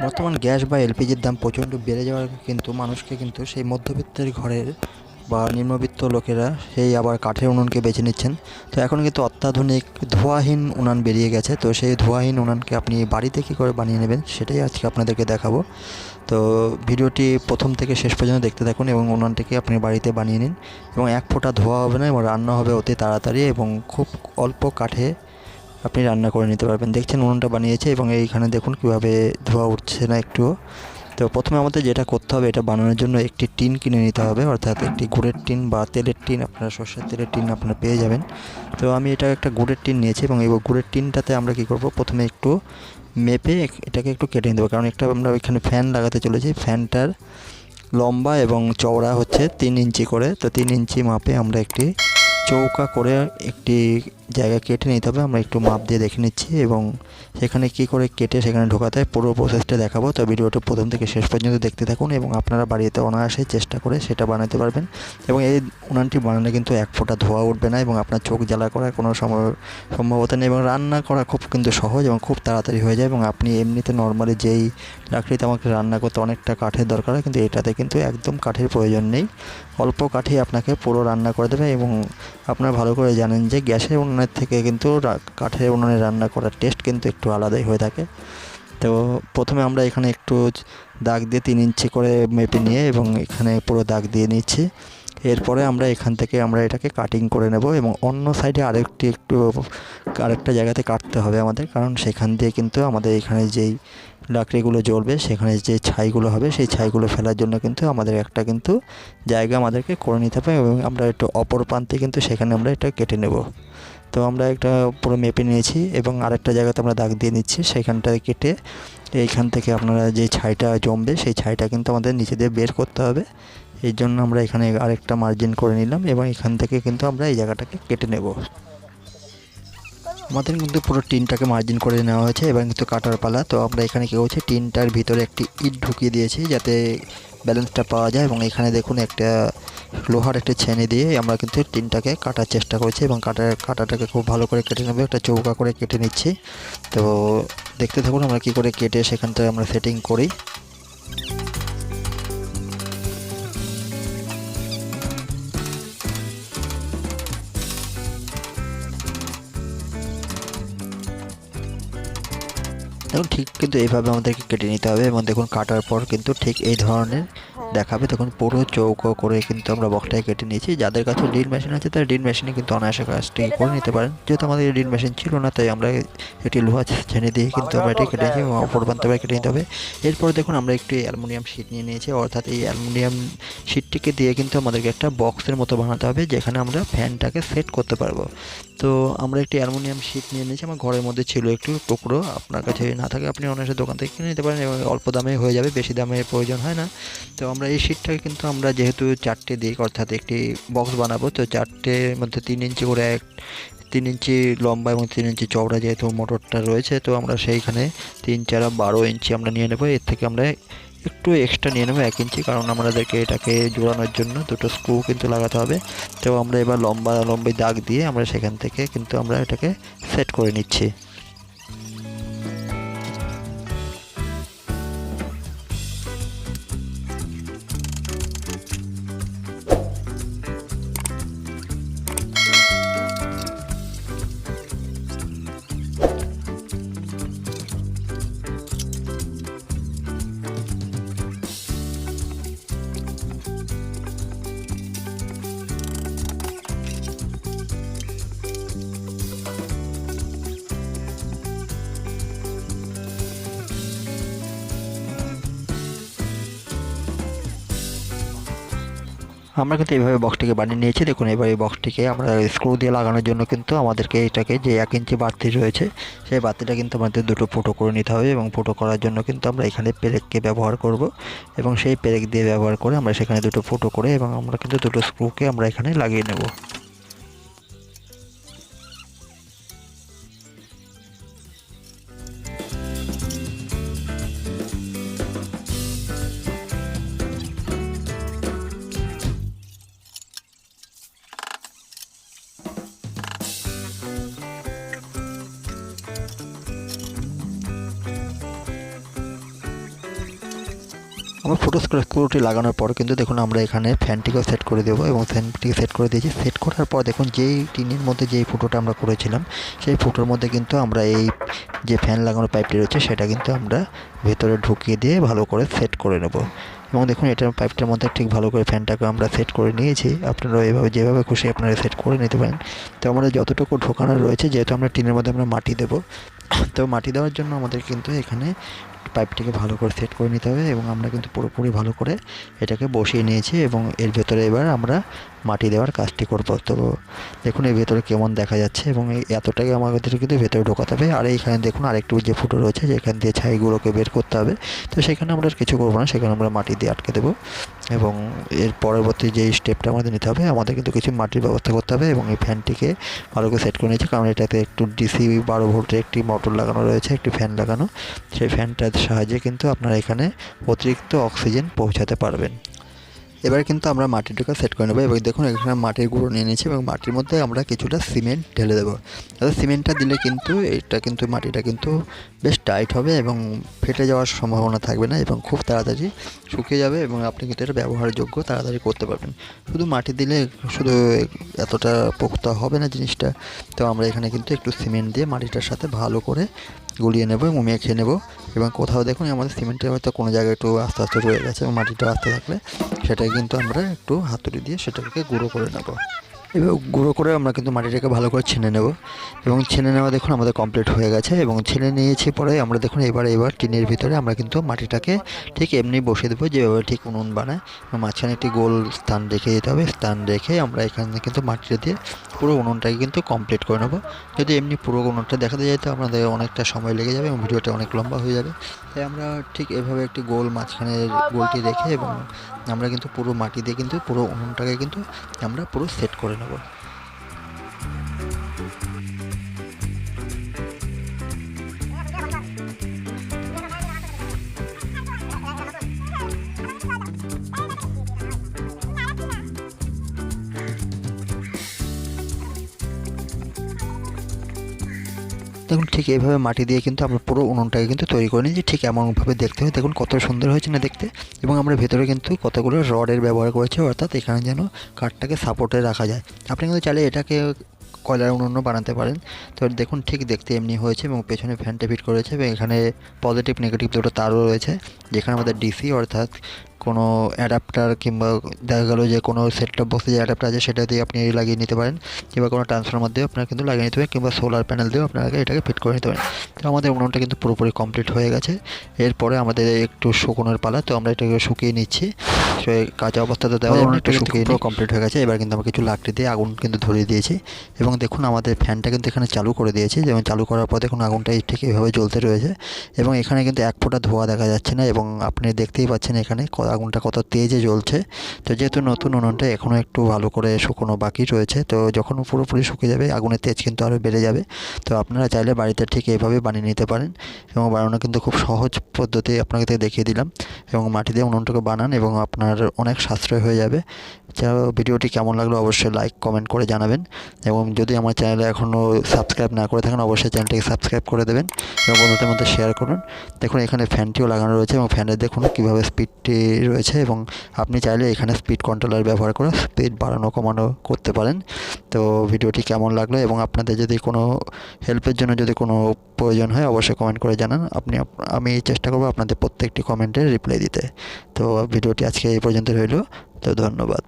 বর্তমান গ্যাস বা এলপিজির দাম প্রচণ্ড বেড়ে যাওয়ার কিন্তু মানুষকে কিন্তু সেই মধ্যবিত্তের ঘরের বা নিম্নবিত্ত লোকেরা সেই আবার কাঠের উনুনকে বেছে নিচ্ছেন। তো এখন কিন্তু অত্যাধুনিক ধোঁয়াহীন উনান বেরিয়ে গেছে। তো সেই ধোঁয়াহীন উনানকে আপনি বাড়িতে কী করে বানিয়ে নেবেন সেটাই আজকে আপনাদেরকে দেখাবো। তো ভিডিওটি প্রথম থেকে শেষ পর্যন্ত দেখতে থাকুন এবং উনানটিকে আপনি বাড়িতে বানিয়ে নিন এবং এক ফোঁটা ধোঁয়া হবে না এবং রান্না হবে অতি তাড়াতাড়ি এবং খুব অল্প কাঠে আপনি রান্না করে নিতে পারবেন। দেখছেন উনুনটা বানিয়েছে এবং এইখানে দেখুন কীভাবে ধোঁয়া উঠছে না একটুও। তো প্রথমে আমাদের যেটা করতে হবে, এটা বানানোর জন্য একটি টিন কিনে নিতে হবে, অর্থাৎ একটি গুড়ের টিন বা তেলের টিন, আপনারা সর্ষের তেলের টিন আপনারা পেয়ে যাবেন। তো আমি এটা একটা গুড়ের টিন নিয়েছি এবং এই গুড়ের টিনটাতে আমরা কী করব, প্রথমে একটু মেপে এটাকে একটু কেটে নিতে হবে, কারণ একটা আমরা ওইখানে ফ্যান লাগাতে চলেছি। ফ্যানটার লম্বা এবং চওড়া হচ্ছে 3 ইঞ্চি করে। তো 3 ইঞ্চি মাপে আমরা একটি চৌকা করে একটি জায়গা কেটে নিতে হবে। আমরা একটু মাপ দিয়ে দেখে নিচ্ছি এবং সেখানে কি করে কেটে সেখানে ঢোকাতে হয় পুরো প্রসেসটা দেখাবো। তো ভিডিওটা প্রথম থেকে শেষ পর্যন্ত দেখতে থাকুন এবং আপনারা বাড়িতে অনায়াসে চেষ্টা করে সেটা বানাতে পারবেন। এবং এই উনানটি বানালে কিন্তু এক ফোঁটা ধোঁয়া উঠবে না এবং আপনার চোখ জ্বালা করার কোনো সম্ভবতা নেই এবং রান্না করা খুব কিন্তু সহজ এবং খুব তাড়াতাড়ি হয়ে যায়। এবং আপনি এমনিতে নর্মালি যেই লাকড়িতে আমাকে রান্না করতে অনেকটা কাঠের দরকার হয়, কিন্তু এটাতে কিন্তু একদম কাঠের প্রয়োজন নেই। অল্প কাঠেই আপনাকে পুরো রান্না করে দেবে এবং আপনারা ভালো করে জানেন যে গ্যাসের উনুনের থেকে কিন্তু কাঠের উনুনে রান্না করার টেস্ট কিন্তু একটু আলাদাই হয়ে থাকে। তো প্রথমে আমরা এখানে একটু দাগ দিয়ে 3 ইঞ্চি করে মেপে নিয়ে এবং এখানে পুরো দাগ দিয়ে নিচ্ছি। এরপরে আমরা এখান থেকে আমরা এটাকে কাটিং করে নেব এবং অন্য সাইডে আরেকটা জায়গাতে কাটতে হবে আমাদের, কারণ সেখান দিয়ে কিন্তু আমাদের এখানে যেই লাকড়িগুলো জ্বলবে সেখানে যে ছাইগুলো হবে সেই ছাইগুলো ফেলার জন্য কিন্তু আমাদের একটা কিন্তু জায়গা আমাদেরকে করে নিতে হবে এবং আমরা একটু অপর প্রান্তে কিন্তু সেখানে আমরা এটা কেটে নেব। তো আমরা একটা পুরো মেপে নিয়েছি এবং আরেকটা জায়গাতে আমরা দাগ দিয়ে নিচ্ছি, সেইখানটায় কেটে এইখান থেকে আপনারা যে ছাইটা জমবে সেই ছাইটা কিন্তু আমাদের নিচে দিয়ে বের করতে হবে। এই জন্য আমরা এখানে আরেকটা মার্জিন করে নিলাম এবং এখান থেকে কিন্তু আমরা এই জায়গাটাকে কেটে নেব। আমাদের কিন্তু পুরো টিনটাকে মার্জিন করে নেওয়া হয়েছে এবং কিন্তু কাটার পালা। তো আমরা এখানে কী করছি, টিনটার ভিতরে একটি ইট ঢুকিয়ে দিয়েছি যাতে ব্যালেন্সটা পাওয়া যায় এবং এখানে দেখুন একটা লোহার একটা ছেনি দিয়ে আমরা কিন্তু টিনটাকে কাটার চেষ্টা করছি এবং কাটাটাকে খুব ভালো করে কেটে নেবো, একটা চৌকা করে কেটে নিচ্ছি। তো দেখতে থাকুন আমরা কী করে কেটে সেখানটায় আমরা সেটিং করি। দেখুন ঠিক কিন্তু এইভাবে আমাদেরকে কেটে নিতে হবে এবং দেখুন কাটার পর কিন্তু ঠিক এই ধরনের দেখাবে। দেখুন পুরো চৌকো করে কিন্তু আমরা বক্সটাকে কেটে নিয়েছি। যাদের কাছে ড্রিল মেশিন আছে তারা ড্রিল মেশিনে কিন্তু অনায়াসে কাজটি করে নিতে পারেন। যেহেতু আমাদের ড্রিল মেশিন ছিল না তাই আমরা একটি লোহা ছেনে দিয়ে কিন্তু আমরা এটি কেটে নিয়েছি এবং অপর প্রান্তে কেটে নিতে হবে। এরপর দেখুন আমরা একটি অ্যালুমিনিয়াম শিট নিয়ে নিয়েছি, অর্থাৎ এই অ্যালুমিনিয়াম শিটটিকে দিয়ে কিন্তু আমাদেরকে একটা বক্সের মতো বানাতে হবে যেখানে আমরা ফ্যানটাকে সেট করতে পারবো। তো আমরা একটি অ্যালুমিনিয়াম শিট নিয়ে নিয়েছি, আমার ঘরের মধ্যে ছিল একটু টুকরো। আপনার কাছে না থাকে আপনি অনায়াসে দোকান থেকে কিনে নিতে পারেন এবং অল্প দামে হয়ে যাবে, বেশি দামের প্রয়োজন হয় না। তো আমরা এই শিটটাকে কিন্তু আমরা যেহেতু 4টে দিক অর্থাৎ একটি বক্স বানাবো, তো 4টের মধ্যে 3 ইঞ্চি করে 3 ইঞ্চি লম্বা এবং 3 ইঞ্চি চওড়া যেহেতু মোটরটা রয়েছে, তো আমরা সেইখানে 3 4 12 ইঞ্চি আমরা নিয়ে নেবো। এর থেকে আমরা একটু এক্সট্রা নিয়ে নেবো 1 ইঞ্চি, কারণ আমাদেরকে এটাকে জোড়ানোর জন্য দুটো স্ক্রু কিন্তু লাগাতে হবে। তো আমরা এবার লম্বি দাগ দিয়ে আমরা সেখান থেকে কিন্তু আমরা এটাকে সেট করে নিচ্ছি। আমরা কিন্তু এইভাবে বক্সটিকে বানিয়ে নিয়েছি। দেখুন এবার এই বক্সটিকে আমরা স্ক্রু দিয়ে লাগানোর জন্য কিন্তু আমাদেরকে এটাকে যে 1 ইঞ্চি বাড়তি রয়েছে সেই বাড়তিটা কিন্তু আমাদের দুটো ফুটো করে নিতে হবে এবং ফুটো করার জন্য কিন্তু আমরা এখানে পেরেককে ব্যবহার করব এবং সেই পেরেক দিয়ে ব্যবহার করে আমরা সেখানে দুটো ফুটো করে এবং আমরা কিন্তু দুটো স্ক্রুকে আমরা এখানে লাগিয়ে নেব। আমরা ফুটো স্ক্রুটি লাগানোর পর কিন্তু দেখুন আমরা এখানে ফ্যানটিকেও সেট করে দেবো এবং ফ্যানটিকে সেট করে দিয়েছি। সেট করার পর দেখুন যেই টিনের মধ্যে যেই ফুটোটা আমরা করেছিলাম সেই ফুটোর মধ্যে কিন্তু আমরা এই যে ফ্যান লাগানোর পাইপটি রয়েছে সেটা কিন্তু আমরা ভেতরে ঢুকিয়ে দিয়ে ভালো করে সেট করে নেব। এবং দেখুন এটার পাইপটার মধ্যে ঠিক ভালো করে ফ্যানটাকে আমরা সেট করে নিয়েছি। আপনারা এভাবে যেভাবে খুশি আপনারা সেট করে নিতে পারেন। তো আমাদের যতটুকু ঢোকানো রয়েছে, যেহেতু আমরা টিনের মধ্যে আমরা মাটি দেবো, তো মাটি দেওয়ার জন্য আমাদের কিন্তু এখানে পাইপটিকে ভালো করে সেট করে নিতে হবে এবং আমরা কিন্তু পুরোপুরি ভালো করে এটাকে বসিয়ে নিয়েছি এবং এর ভেতরে এবার আমরা মাটি দেওয়ার কাজটি করব। তো দেখুন এর ভেতরে কেমন দেখা যাচ্ছে এবং এই এতটাই আমাদের কিন্তু ভেতরে ঢোকাতে হবে। আর এইখানে দেখুন আরেকটু যে ফুটো রয়েছে যেখান দিয়ে ছাইগুলোকে বের করতে হবে, তো সেখানে আমরা আর কিছু করবো না, সেখানে আমরা মাটি দিয়ে আটকে দেবো এবং এর পরবর্তী যেই স্টেপটা আমাদের নিতে হবে, আমাদের কিন্তু কিছু মাটির ব্যবস্থা করতে হবে এবং এই ফ্যানটিকে ভালো করে সেট করে নিয়েছি, কারণ এটাতে একটু ডিসি 12 ভোল্টের একটি মোটর লাগানো রয়েছে, একটি ফ্যান লাগানো। সেই ফ্যানটার সাহায্যে কিন্তু আপনারা এখানে অতিরিক্ত অক্সিজেন পৌঁছাতে পারবেন। এবার কিন্তু আমরা মাটিটাকে সেট করে নেবো এবং দেখুন এখানে মাটির গুঁড়ো নিয়ে নিয়েছি এবং মাটির মধ্যে আমরা কিছুটা সিমেন্ট ঢেলে দেবো। তাহলে সিমেন্টটা দিলে কিন্তু এটা কিন্তু মাটিটা কিন্তু বেশ টাইট হবে এবং ফেটে যাওয়ার সম্ভাবনা থাকবে না এবং খুব তাড়াতাড়ি শুকিয়ে যাবে এবং আপনি কিন্তু এটা ব্যবহারযোগ্য তাড়াতাড়ি করতে পারবেন। শুধু মাটি দিলে শুধু এতটা পোক্ত হবে না জিনিসটা। তো আমরা এখানে কিন্তু একটু সিমেন্ট দিয়ে মাটিটার সাথে ভালো করে গুলিয়ে নেবো এবং মেখে নেবো। এবং কোথাও দেখুন আমাদের সিমেন্টের হয়তো কোনো জায়গায় একটু আস্তে আস্তে রয়ে গেছে এবং মাটিটা আস্তে থাকলে সেটাকে কিন্তু আমরা একটু হাতুড়ি দিয়ে সেটাকে গুঁড়ো করে নেব। এবার গুঁড়ো করে আমরা কিন্তু মাটিটাকে ভালো করে ছেনে নেব এবং ছেনে নেওয়া দেখুন আমাদের কমপ্লিট হয়ে গেছে এবং ছেনে নিয়েছি পরে আমরা দেখুন এবার টিনের ভিতরে আমরা কিন্তু মাটিটাকে ঠিক এমনি বসিয়ে দেবো যেভাবে ঠিক উনুন বানায়। মাঝখানে একটি গোল স্থান রেখে দিতে হবে, স্থান রেখে আমরা এখানে কিন্তু মাটিটা দিয়ে পুরো উনুনটাকে কিন্তু কমপ্লিট করে নেবো। যদি এমনি পুরো উনুনটা দেখাতে যাই তো আমাদের অনেকটা সময় লেগে যাবে এবং ভিডিওটা অনেক লম্বা হয়ে যাবে। তাই আমরা ঠিক এভাবে একটি গোল মাঝখানের গোলটি রেখে এবং আমরা কিন্তু পুরো মাটি দিয়ে কিন্তু পুরো উনুনটাকে কিন্তু আমরা পুরো সেট করে নেব। দেখুন ঠিক এইভাবে মাটি দিয়ে কিন্তু আমরা পুরো উনুনটাকে কিন্তু তৈরি করে নিয়েছি, ঠিক এমনভাবে দেখতে হয়। দেখুন কত সুন্দর হয়েছে না দেখতে। এবং আমরা ভেতরে কিন্তু কতগুলো রডের ব্যবহার করেছি, অর্থাৎ এখানে যেন কাঠটাকে সাপোর্টে রাখা যায়। আপনি কিন্তু চাইলে এটাকে কয়লার উনুনও বানাতে পারেন। তো দেখুন ঠিক দেখতে এমনি হয়েছে এবং পেছনে ফ্যানটা ফিট করেছে এবং এখানে পজিটিভ নেগেটিভ দুটো তারও রয়েছে, যেখানে আমাদের ডিসি অর্থাৎ কোনো অ্যাডাপ্টার কিংবা দেখা গেলো যে কোনো সেট টপ বক্সে যে অ্যাডাপ্টার আছে সেটা দিয়ে আপনি লাগিয়ে নিতে পারেন কিংবা কোনো ট্রান্সফরমার দিয়েও আপনারা কিন্তু লাগিয়ে নিতে পারেন কিংবা সোলার প্যানেল দিয়েও আপনারা এটাকে ফিট করে নিতে পারেন। তো আমাদের উনুনটা কিন্তু পুরোপুরি কমপ্লিট হয়ে গেছে। এরপরে আমাদের একটু শুকোনোর পালা, তো আমরা এটাকে শুকিয়ে নিচ্ছি। কাঁচা অবস্থাতে দেওয়া একটু শুকিয়ে পুরো কমপ্লিট হয়ে গেছে। এবার কিন্তু আমরা কিছু লাকড়ি দিয়ে আগুন কিন্তু ধরিয়ে দিয়েছি এবং দেখুন আমাদের ফ্যানটা কিন্তু এখানে চালু করে দিয়েছি। যেমন চালু করার পর দেখুন আগুনটা ঠিক এভাবে জ্বলতে রয়েছে এবং এখানে কিন্তু এক ফোঁটা ধোঁয়া দেখা যাচ্ছে না এবং আপনি দেখতেই পাচ্ছেন এখানে আগুনটা কত তেজে জ্বলছে। তো যেহেতু নতুন উনুনটা এখনও একটু ভালো করে শুকনো বাকি রয়েছে, তো যখন পুরোপুরি শুকিয়ে যাবে আগুনের তেজ কিন্তু আরও বেড়ে যাবে। তো আপনারা চাইলে বাড়িতে ঠিক এইভাবে বানিয়ে নিতে পারেন এবং বানানো কিন্তু খুব সহজ পদ্ধতি আপনাকে দেখিয়ে দিলাম। এবং মাটি দিয়ে উনুনটাকে বানান এবং আপনার অনেক সাশ্রয় হয়ে যাবে। ভিডিওটি কেমন লাগলো অবশ্যই লাইক কমেন্ট করে জানাবেন এবং যদি আমার চ্যানেলে এখনও সাবস্ক্রাইব না করে থাকেন অবশ্যই চ্যানেলটিকে সাবস্ক্রাইব করে দেবেন এবং বন্ধুদের মধ্যে শেয়ার করুন। দেখুন এখানে ফ্যানটিও লাগানো রয়েছে এবং ফ্যানের দেখুন কীভাবে স্পিডটি রয়েছে এবং আপনি চাইলে এখানে স্পিড কন্ট্রোলার ব্যবহার করে স্পিড বাড়ানো কমানো করতে পারেন। তো ভিডিওটি কেমন লাগলো এবং আপনাদের যদি কোনো হেল্পের জন্য যদি কোনো প্রয়োজন হয় অবশ্যই কমেন্ট করে জানান। আমি চেষ্টা করবো আপনাদের প্রত্যেকটি কমেন্টের রিপ্লাই দিতে। তো ভিডিওটি আজকে এই পর্যন্ত রইল। তো ধন্যবাদ।